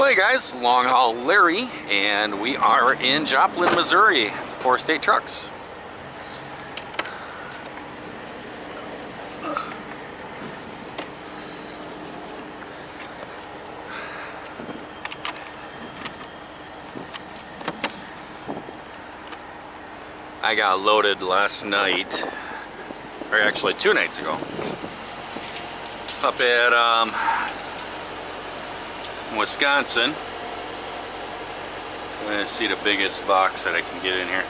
Well, hey guys, Long Haul Larry, and we are in Joplin, Missouri, at the 4 State Trucks. I got loaded last night, or actually 2 nights ago, up at Wisconsin. I'm going to see the biggest box that I can get in here.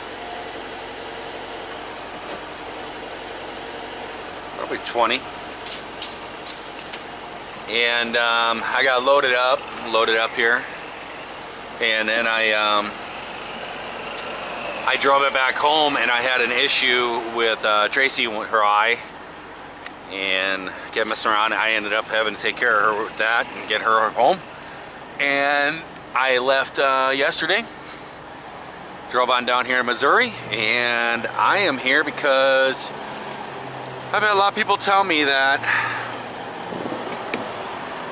Probably 20. And I got loaded up here. And then I drove it back home, and I had an issue with Tracy, her eye, and kept messing around. I ended up having to take care of her with that and get her home. And I left yesterday, drove on down here in Missouri, and I am here because I've had a lot of people tell me that,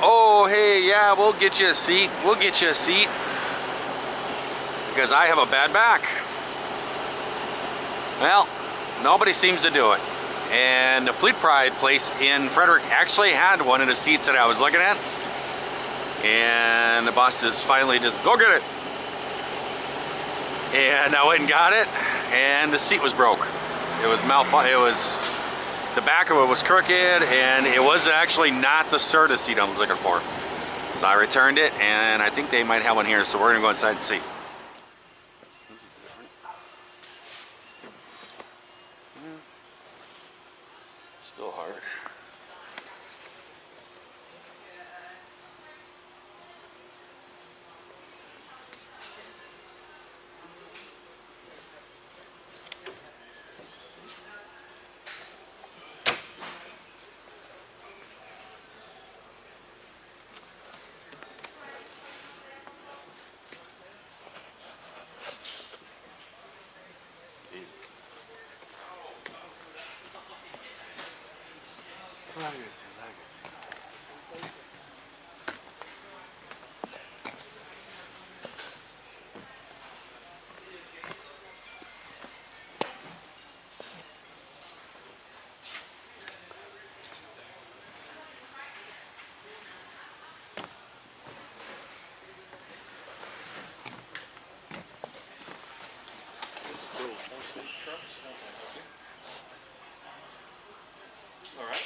oh hey, yeah, we'll get you a seat, because I have a bad back. Well, nobody seems to do it. And the Fleet Pride place in Frederick actually had one of the seats that I was looking at. And the boss is finally just, go get it. And I went and got it, and the seat was broke. It was the back of it was crooked, and it was actually not the Serta seat I was looking for. So I returned it, and I think they might have one here, so we're gonna go inside and see. Still hard. Legacy. All right.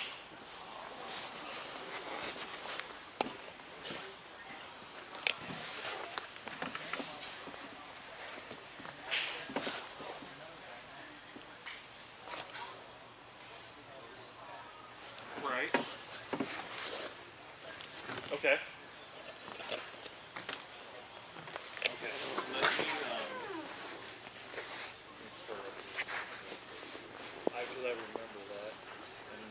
Right. Okay. Okay. Let me, I remember that, and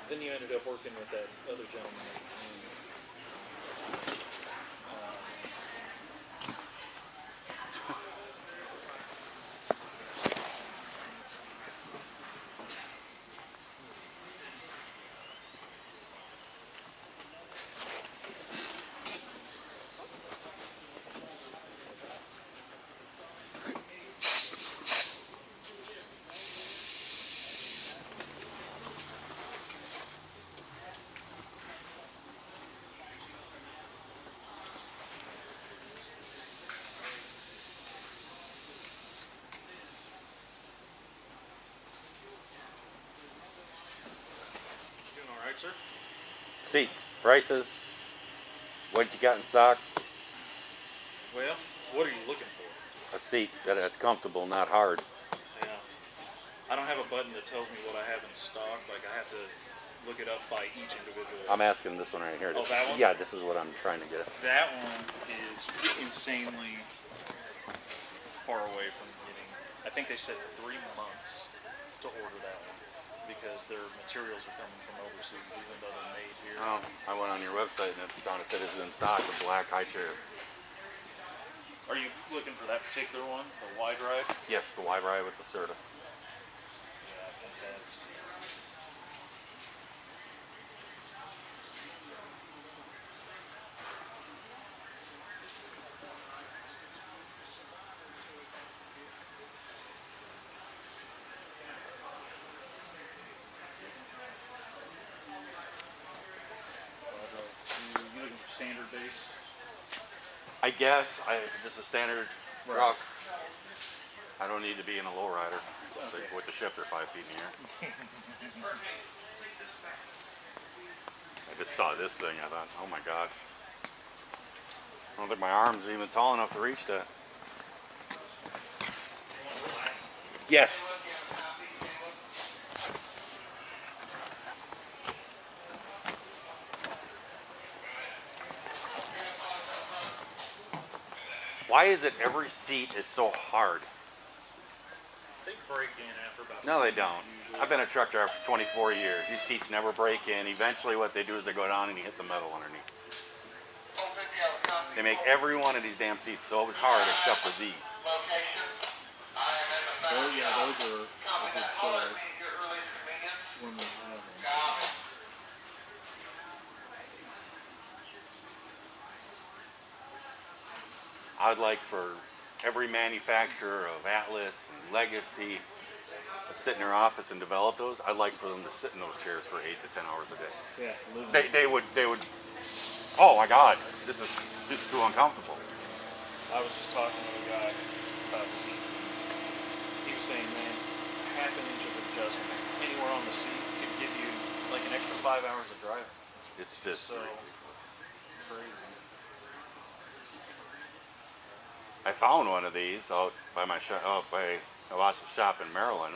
then you ended up working with that other gentleman. Doing all right, sir? Seats, prices, what you got in stock. Well, what are you looking for? A seat that's comfortable, not hard. Yeah. I don't have a button that tells me what I have in stock. Like, I have to look it up by each individual. I'm asking this one right here. Oh, that one? Yeah, this is what I'm trying to get. That one is insanely far away from getting. I think they said 3 months to order that one because their materials are coming from overseas, even though they're made here. Oh, I went on your website and it said it's in stock, the black high chair. Are you looking for that particular one, the wide ride? Yes, the wide ride with the Serta. Yeah, I think that's. I guess this is standard Right. truck. I don't need to be in a lowrider with the shifter 5 feet in the air. I just saw this thing. I thought, oh my god. I don't think my arm's even tall enough to reach that. Yes. Why is it every seat is so hard? They break in after about. No, they don't. I've been a truck driver for 24 years. These seats never break in. Eventually what they do is they go down and you hit the metal underneath. They make every one of these damn seats so hard except for these. Oh yeah, those are a good start when we have them. I'd like for every manufacturer of Atlas and Legacy to sit in their office and develop those. I'd like for them to sit in those chairs for 8 to 10 hours a day. Yeah, They would. Oh my God, this is too uncomfortable. I was just talking to a guy about seats. He was saying, man, half an inch of adjustment anywhere on the seat could give you like an extra 5 hours of driving. It's just So ridiculous. crazy. I found one of these out by my shop, out by a shop in Maryland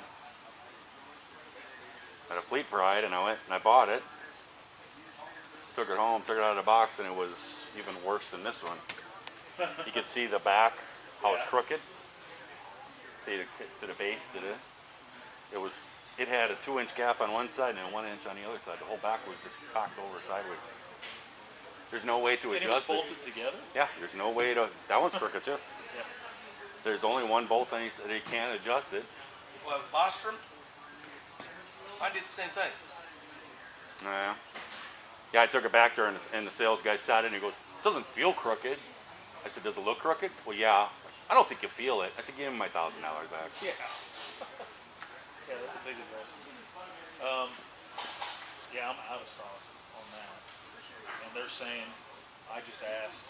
at a Fleet Pride, and I went and I bought it. Took it home, took it out of the box, and it was even worse than this one. You could see the back, how it's crooked. See to the base, it had a 2-inch gap on one side and a 1 inch on the other side. The whole back was just cocked over sideways. There's no way to And it adjust was bolted together? Yeah, there's no way to. That one's crooked too. Yeah. There's only one bolt and they can't adjust it. Well, Bostrom, I did the same thing. Yeah, I took it back there and the sales guy sat in and he goes, it doesn't feel crooked. I said, does it look crooked? Well, yeah. I don't think you feel it. I said, give him my $1,000 back. Yeah. Yeah, that's a big investment. Yeah, I'm out of stock on that. And they're saying, I just asked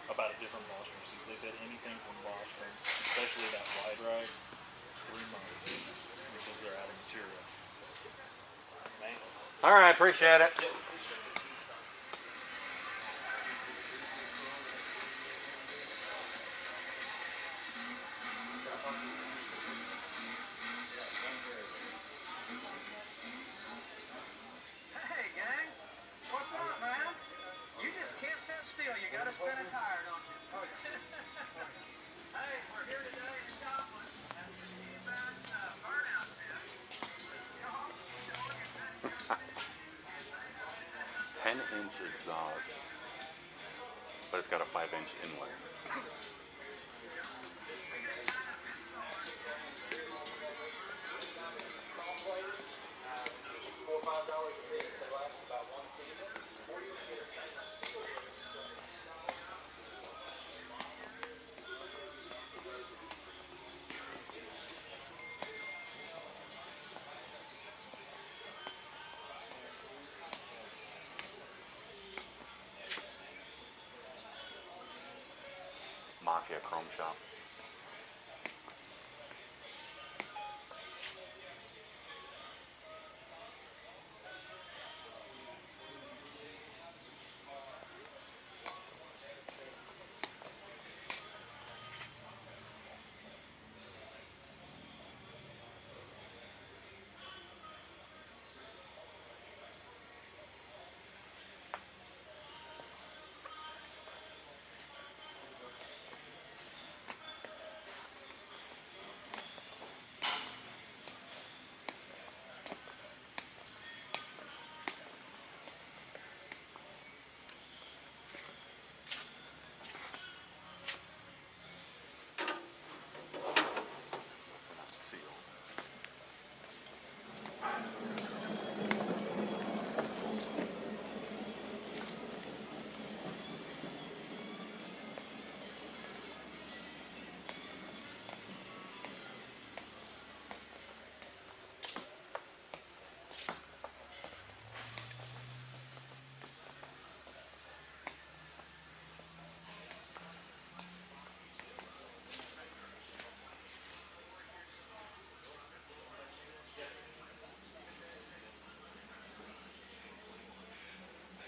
about a different Bostrom seat. They said anything from Bostrom, especially that wide ride, 3 months because they're out of material. Man. All right, appreciate it. Hey, gang. What's up, man? You just can't sit still. You gotta spin a tire, don't you? Hey, we're here today in Scotland at the Ski-Bad burnout tent. 10-inch exhaust, but it's got a 5-inch inlet. Mafia Chrome Shop.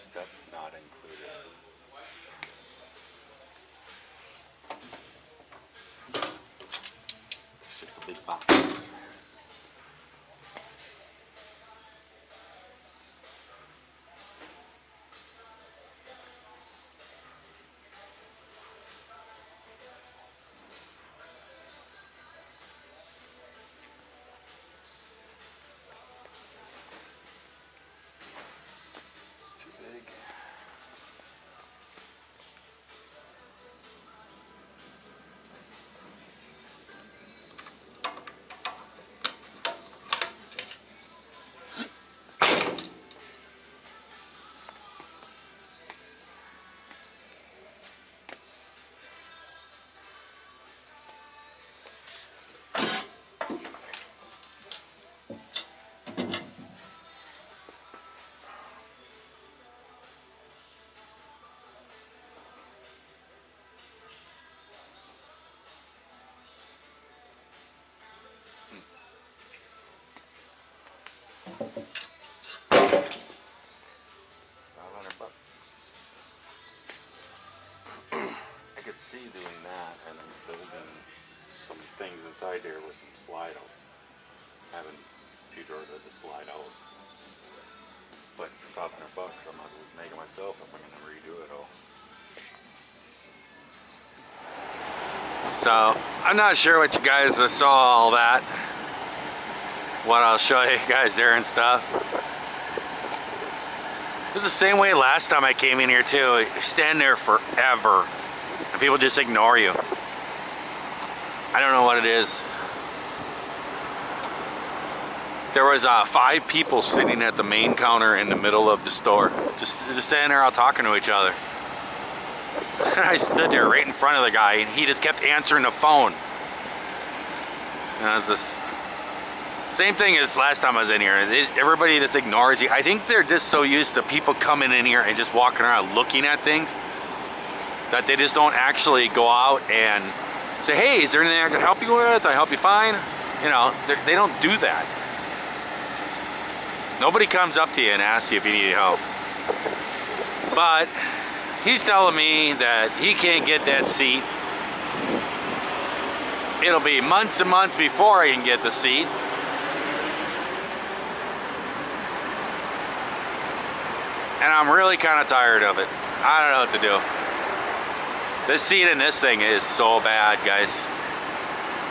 step not included. It's just a big box. It's too big. I could see doing that and then building some things inside there with some slide outs. Having a few doors that just slide out. But for $500 I might as well make it myself if I'm gonna redo it all. So I'm not sure what you guys saw all that. What I'll show you guys there and stuff. It was the same way last time I came in here too. You stand there forever and people just ignore you. I don't know what it is. There was 5 people sitting at the main counter in the middle of the store, just standing there all talking to each other. And I stood there right in front of the guy and he just kept answering the phone. And I was just, same thing as last time I was in here. Everybody just ignores you. I think they're just so used to people coming in here and just walking around looking at things that they just don't actually go out and say, hey, is there anything I can help you with? I help you find? You know, they don't do that. Nobody comes up to you and asks you if you need help. But he's telling me that he can't get that seat. It'll be months and months before I can get the seat. And I'm really kind of tired of it. I don't know what to do. This seat in this thing is so bad, guys.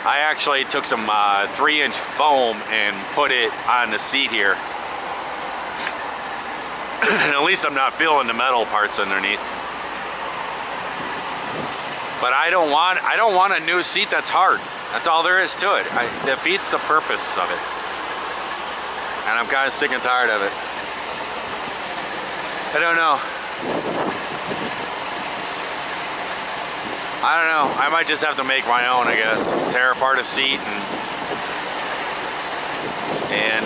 I actually took some 3-inch foam and put it on the seat here. And at least I'm not feeling the metal parts underneath. But I don't want a new seat that's hard. That's all there is to it. It defeats the purpose of it. And I'm kind of sick and tired of it. I don't know. I don't know. I might just have to make my own, I guess. Tear apart a seat and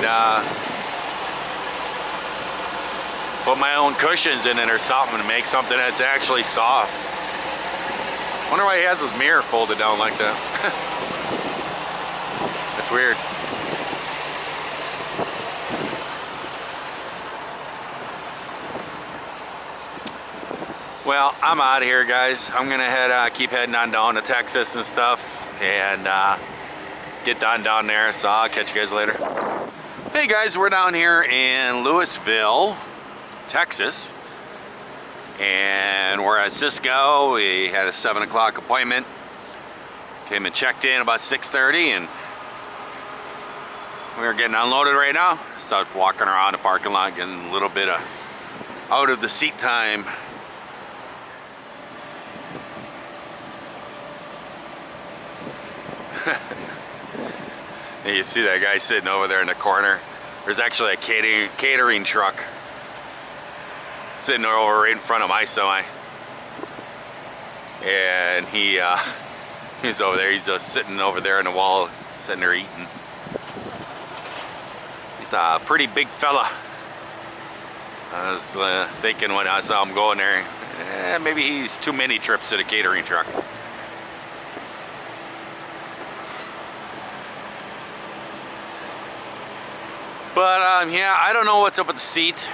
put my own cushions in it or something and make something that's actually soft. Wonder why he has his mirror folded down like that. That's weird. Well, I'm out of here, guys. I'm gonna keep heading on down to Texas and stuff and get down there, so I'll catch you guys later. Hey guys, we're down here in Louisville, Texas, and we're at Cisco. We had a 7 o'clock appointment. Came and checked in about 6:30, and we're getting unloaded right now. So I'm walking around the parking lot, getting a little bit of out of the seat time. You see that guy sitting over there in the corner. There's actually a catering truck sitting over right in front of my semi, and he's over there. He's just sitting over there on the wall, sitting there eating. He's a pretty big fella. I was thinking when I saw him going there, maybe he's too many trips to the catering truck. But yeah, I don't know what's up with the seat.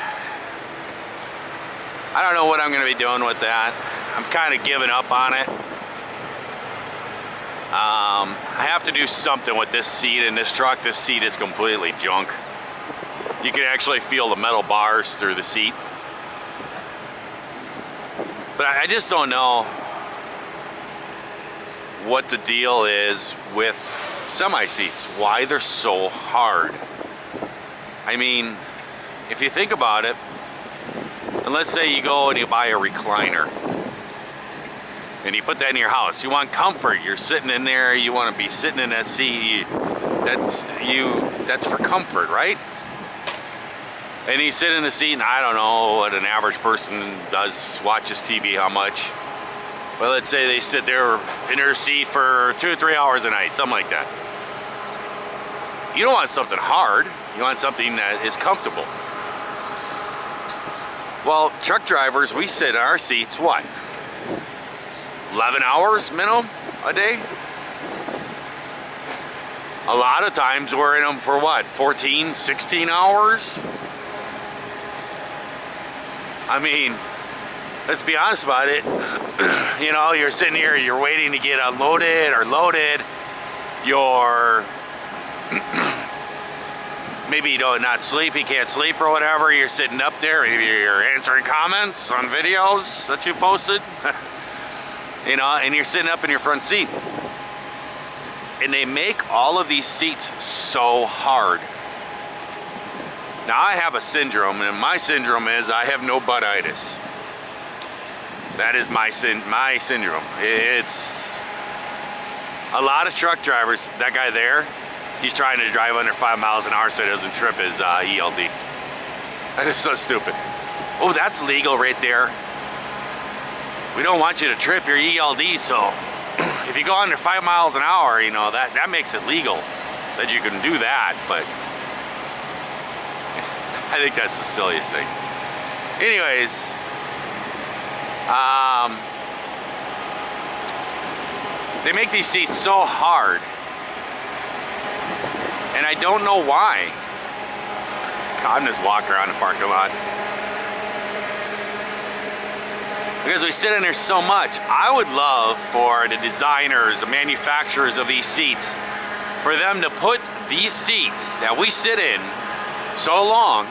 I don't know what I'm going to be doing with that. I'm kind of giving up on it. I have to do something with this seat in this truck. This seat is completely junk. You can actually feel the metal bars through the seat. But I just don't know what the deal is with semi seats. Why they're so hard. I mean, if you think about it, and let's say you go and you buy a recliner and you put that in your house. You want comfort. You're sitting in there. You want to be sitting in that seat. That's for comfort, right? And you sit in the seat, and I don't know what an average person does, watches TV, how much. Well, let's say they sit there in their seat for 2 or 3 hours a night, something like that. You don't want something hard. You want something that is comfortable. Well, truck drivers, we sit in our seats, what? 11 hours minimum a day? A lot of times we're in them for what? 14, 16 hours? I mean, let's be honest about it. You know, you're sitting here, you're waiting to get unloaded or loaded. You're maybe you don't not sleep, you can't sleep or whatever. You're sitting up there, maybe you're answering comments on videos that you posted. You know, and you're sitting up in your front seat. And they make all of these seats so hard. Now I have a syndrome, and my syndrome is I have no butt-itis. That is my syndrome. It's a lot of truck drivers. That guy there, he's trying to drive under 5 miles an hour so he doesn't trip his ELD. That is so stupid. Oh, that's legal right there. We don't want you to trip your ELD, so if you go under 5 miles an hour, you know, that makes it legal that you can do that, but I think that's the silliest thing. Anyways, they make these seats so hard, and I don't know why. I'm just walking around the parking lot. Because we sit in there so much. I would love for the designers, the manufacturers of these seats, for them to put these seats that we sit in so long,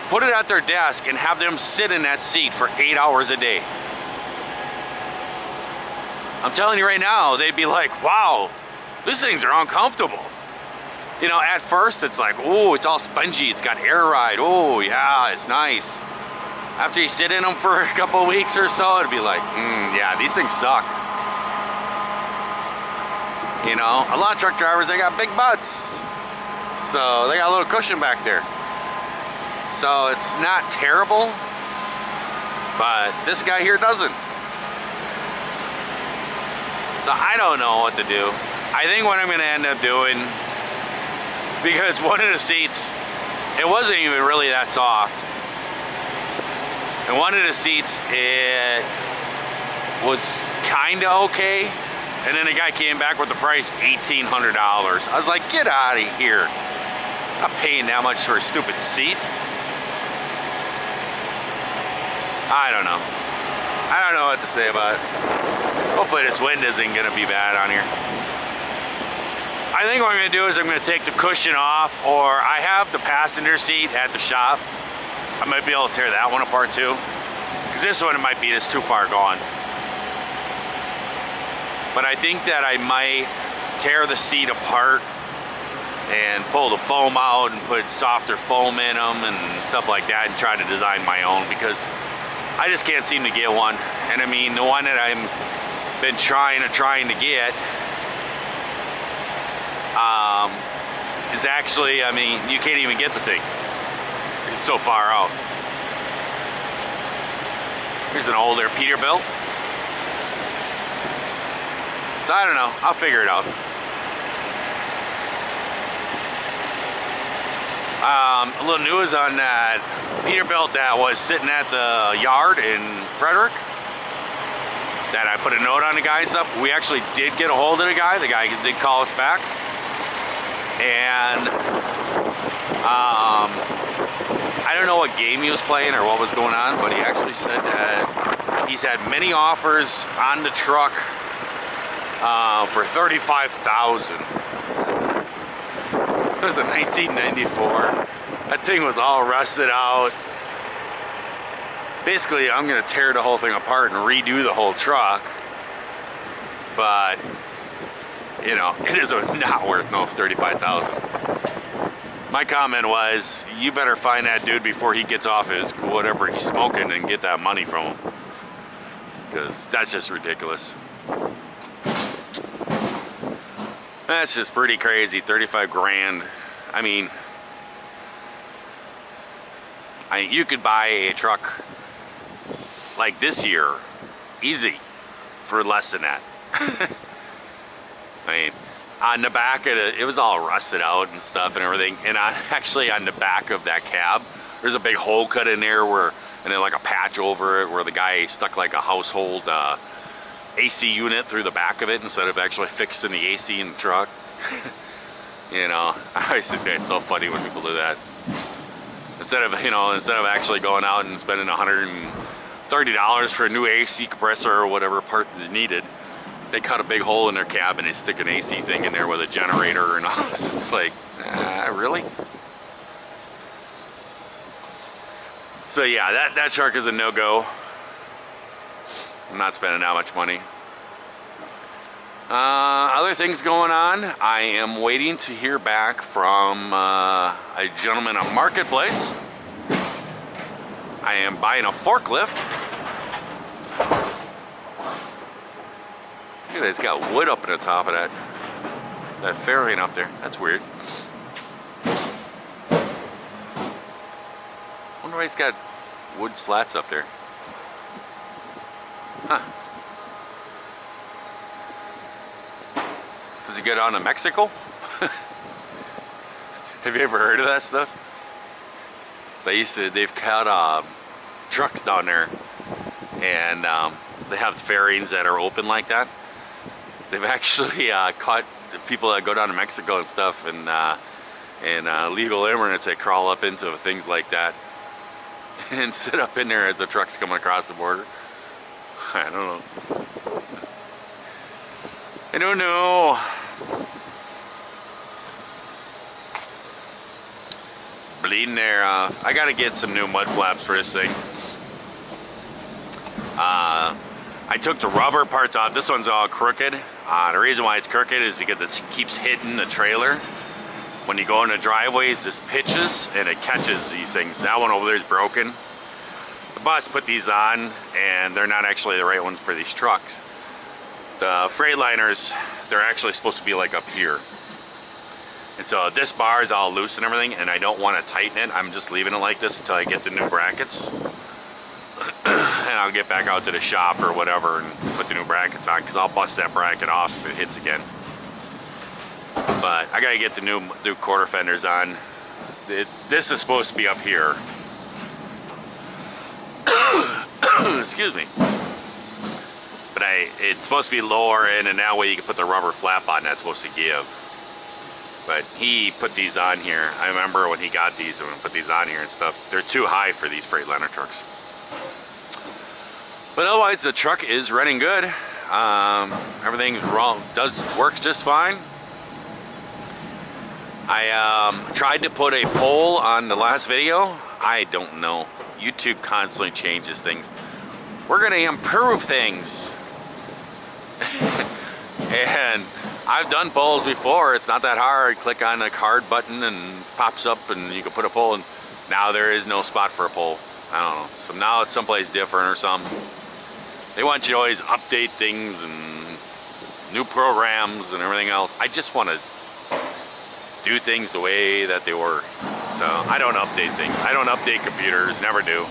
put it at their desk and have them sit in that seat for 8 hours a day. I'm telling you right now, they'd be like, wow, these things are uncomfortable. You know, at first it's like, oh, it's all spongy, it's got air ride, oh yeah, it's nice. After you sit in them for a couple of weeks or so, it'd be like, yeah, these things suck. You know, a lot of truck drivers, they got big butts. So they got a little cushion back there. So it's not terrible, but this guy here doesn't. So I don't know what to do. I think what I'm gonna end up doing, because one of the seats, it wasn't even really that soft. And one of the seats, it was kinda okay. And then the guy came back with the price, $1,800. I was like, get out of here. I'm not paying that much for a stupid seat. I don't know. I don't know what to say about it. Hopefully this wind isn't gonna be bad on here. I think what I'm gonna do is I'm gonna take the cushion off, or I have the passenger seat at the shop. I might be able to tear that one apart too. Because this one, it might be just too far gone. But I think that I might tear the seat apart and pull the foam out and put softer foam in them and stuff like that and try to design my own, because I just can't seem to get one. And I mean, the one that I've been trying to get is actually, I mean, you can't even get the thing. It's so far out. Here's an older Peterbilt. So I don't know, I'll figure it out. A little news on that Peterbilt that was sitting at the yard in Frederick, that I put a note on the guy and stuff. We actually did get a hold of the guy. The guy did call us back. And I don't know what game he was playing or what was going on, but he actually said that he's had many offers on the truck for $35,000. It was a 1994. That thing was all rusted out. Basically, I'm gonna tear the whole thing apart and redo the whole truck. But, you know, it is not worth no $35,000. My comment was, you better find that dude before he gets off his whatever he's smoking and get that money from him. Because that's just ridiculous. That's just pretty crazy, 35 grand. I mean, you could buy a truck like this year, easy, for less than that. I mean, on the back of it was all rusted out and stuff and everything. And actually on the back of that cab, there's a big hole cut in there and then like a patch over it where the guy stuck like a household AC unit through the back of it instead of actually fixing the AC in the truck. You know, I always think that's so funny when people do that. Instead of actually going out and spending $130 for a new AC compressor or whatever part is needed, they cut a big hole in their cab and they stick an AC thing in there with a generator and all this. It's like, really? So yeah, that truck is a no-go. I'm not spending that much money. Other things going on. I am waiting to hear back from a gentleman on Marketplace. I am buying a forklift. Look at that, it's got wood up in the top of that fairing up there. That's weird. Wonder why it's got wood slats up there. Huh. Does it go down to Mexico? Have you ever heard of that stuff? They've cut trucks down there, and they have fairings that are open like that. They've actually caught people that go down to Mexico and stuff, and legal immigrants that crawl up into things like that and sit up in there as the truck's coming across the border. I don't know. I don't know. Bleeding there. I gotta get some new mud flaps for this thing. I took the rubber parts off. This one's all crooked. The reason why it's crooked is because it keeps hitting the trailer. When you go into driveways, this pitches and it catches these things. That one over there is broken. The boss put these on and they're not actually the right ones for these trucks. The Freightliners, they're actually supposed to be like up here. And so this bar is all loose and everything, and I don't want to tighten it. I'm just leaving it like this until I get the new brackets. And I'll get back out to the shop or whatever and put the new brackets on, because I'll bust that bracket off if it hits again. But I gotta get the new quarter fenders on. This is supposed to be up here. Excuse me. But it's supposed to be lower, and then that way you can put the rubber flap on that's supposed to give. But he put these on here. I remember when he got these and put these on here and stuff. They're too high for these Freightliner trucks. But otherwise, the truck is running good. Everything works just fine. I tried to put a poll on the last video. I don't know. YouTube constantly changes things. We're gonna improve things. And I've done polls before. It's not that hard. Click on the card button and pops up and you can put a poll, and now there is no spot for a poll. I don't know. So now it's someplace different or something. They want you to always update things and new programs and everything else. I just want to do things the way that they were. So I don't update things. I don't update computers, never do.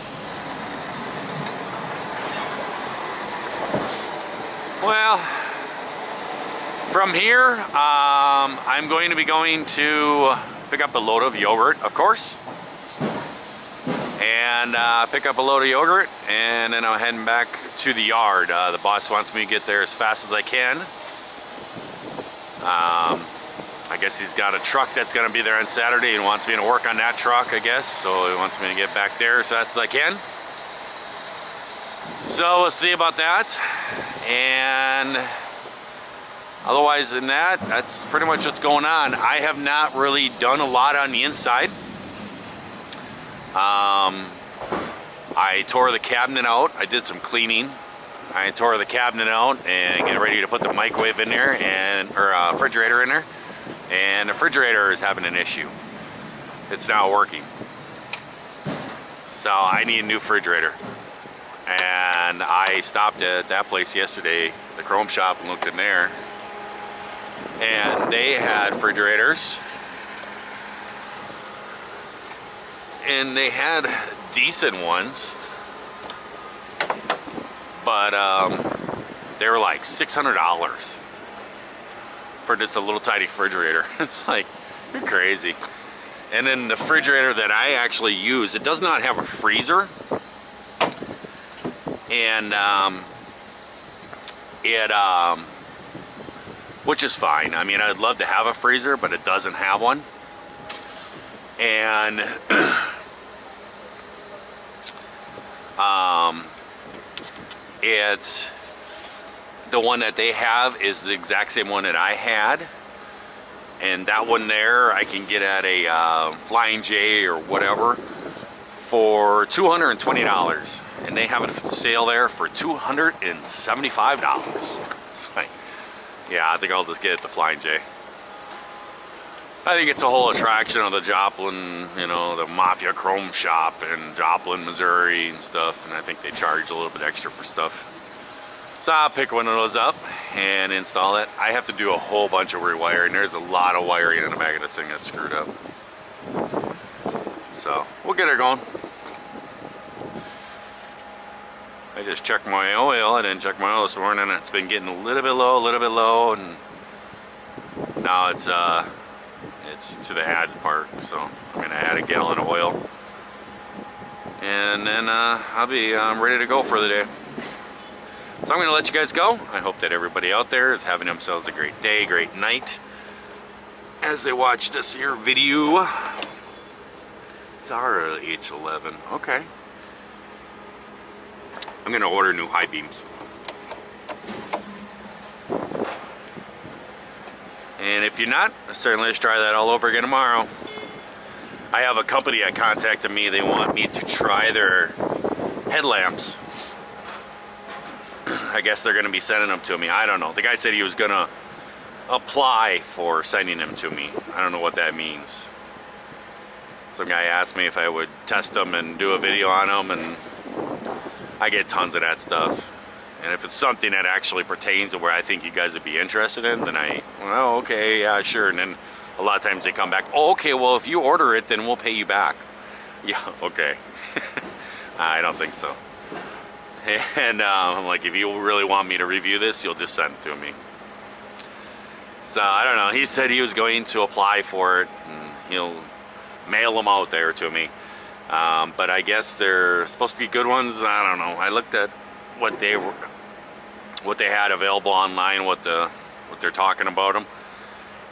Well, from here, I'm going to be going to pick up a load of yogurt, of course. And pick up a load of yogurt, and then I'm heading back to the yard. The boss wants me to get there as fast as I can. I guess he's got a truck that's gonna be there on Saturday and wants me to work on that truck, I guess. So he wants me to get back there as fast as I can. So we'll see about that. And otherwise than that, that's pretty much what's going on. I have not really done a lot on the inside. I tore the cabinet out. I did some cleaning. I tore the cabinet out and get ready to put the microwave in there or refrigerator in there. And the refrigerator is having an issue. It's not working. So I need a new refrigerator. And I stopped at that place yesterday, the Chrome Shop, and looked in there. And they had refrigerators. And they had decent ones. But they were like $600 for just a little tiny refrigerator. It's like, you're crazy. And then the refrigerator that I actually use, it does not have a freezer. And which is fine. I mean, I'd love to have a freezer, but it doesn't have one. And it's the one that they have is the exact same one that I had, and that one there I can get at a Flying J or whatever for $220, and they have it for sale there for $275. It's like, yeah, I think I'll just get it at the Flying J. I think it's a whole attraction of the Joplin, you know, the Mafia Chrome Shop in Joplin, Missouri and stuff, and I think they charge a little bit extra for stuff. So I'll pick one of those up and install it. I have to do a whole bunch of rewiring. There's a lot of wiring in the back of this thing that's screwed up. So we'll get her going. I just checked my oil. I didn't check my oil this morning. It's been getting a little bit low, and now it's to the add part. So I'm gonna add a gallon of oil, and then I'll be ready to go for the day. So I'm gonna let you guys go. I hope that everybody out there is having themselves a great day, great night as they watch this here video. It's our H11. Okay. I'm gonna order new high beams. And if you're not, certainly let's try that all over again tomorrow. I have a company that contacted me. They want me to try their headlamps. I guess they're gonna be sending them to me. I don't know. The guy said he was gonna apply for sending them to me. I don't know what that means. Some guy asked me if I would test them and do a video on them, and I get tons of that stuff. And if it's something that actually pertains to where I think you guys would be interested in, then well, okay, yeah, sure. And then a lot of times they come back, oh, okay, well, if you order it, then we'll pay you back. Yeah, okay. I don't think so. And I'm like, if you really want me to review this, you'll just send it to me. So I don't know. He said he was going to apply for it, and he'll mail them out there to me. But I guess they're supposed to be good ones. I don't know. I looked at what they had available online, what they're talking about them,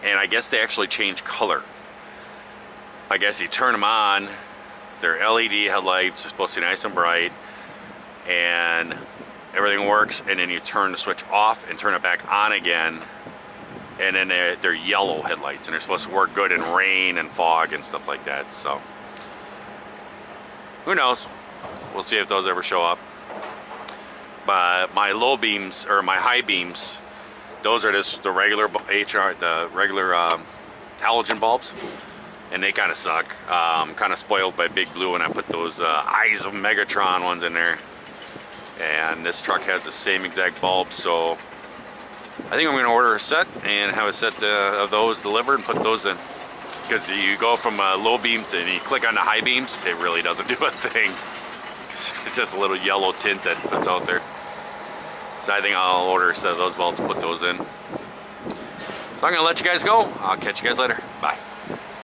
and I guess they actually change color. I guess you turn them on, they're LED headlights, they're supposed to be nice and bright, and everything works, and then you turn the switch off and turn it back on again, and then they're yellow headlights, and they're supposed to work good in rain and fog and stuff like that. So who knows? We'll see if those ever show up. But my low beams, or my high beams, those are just the regular halogen bulbs, and they kind of suck. Kind of spoiled by Big Blue, and I put those Eyes of Megatron ones in there. And this truck has the same exact bulb, so I think I'm going to order a set and have a set of those delivered and put those in. Because you go from a low beam to, and you click on the high beams, it really doesn't do a thing. It's just a little yellow tint that's out there. So I think I'll order a set of those bulbs, put those in. So I'm going to let you guys go. I'll catch you guys later. Bye.